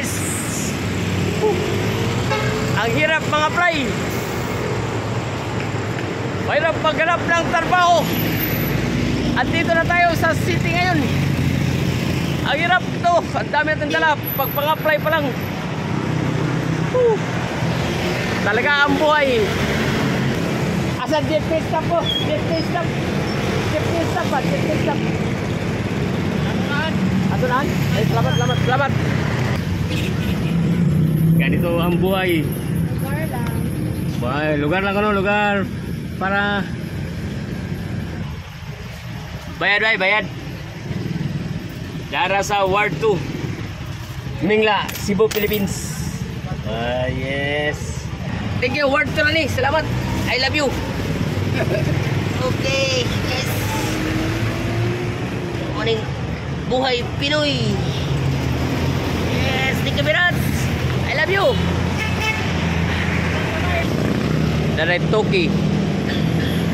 guys. Ang hirap mga fly. Mahirap maghanap ng trabaho. At dito na tayo sa city ngayon. Ang hirap to. Ang dami natin dala. Pag pang-apply pa lang. Talaga ang buhay. Asa jeepney stop po? Jeepney stop. Jeepney stop ba? Jeepney stop. Atunan? Ay, selamat. Ganito ang buhay. Lugar lang. Buhay, lugar lang ano, lugar para bayad. Dara sa Ward 2. Mingla, Cebu, Philippines. Yes. Thank you, Ward 2 ni. Salamat. I love you. Okay, yes. Morning. Buhay Pinoy. Yes, thank you very much. I love you. Dari Toki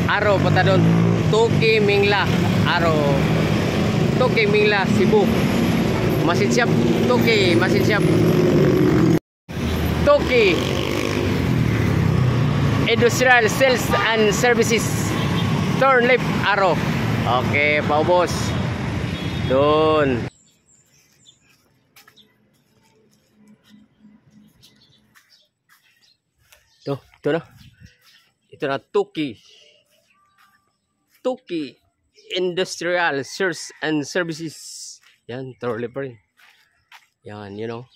Aro punta doon. Toki Mingla Aro. Toki Mingla Cebu. Masih siap Toki, masih siap. Toki Industrial Sales and Services. Turn left Aro. Oke, Pak Bos. Doon. Tuh, itu na. Ito na Toki Industrial Sales and Services. Yan, trolley pa rin. Yan, you know.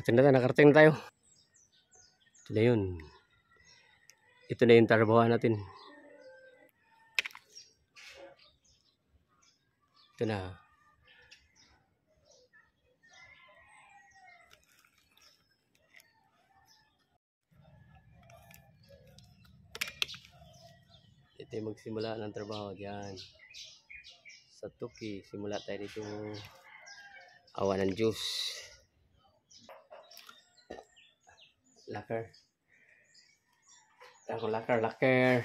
Ito na tayo, nakarating tayo. Ito na yun. Ito na yung trabahoan natin. Ito na. Ito yung magsimula ng trabaho dyan sa Toki. Simula tayo dito. Awa ng Diyos. Locker. Locker.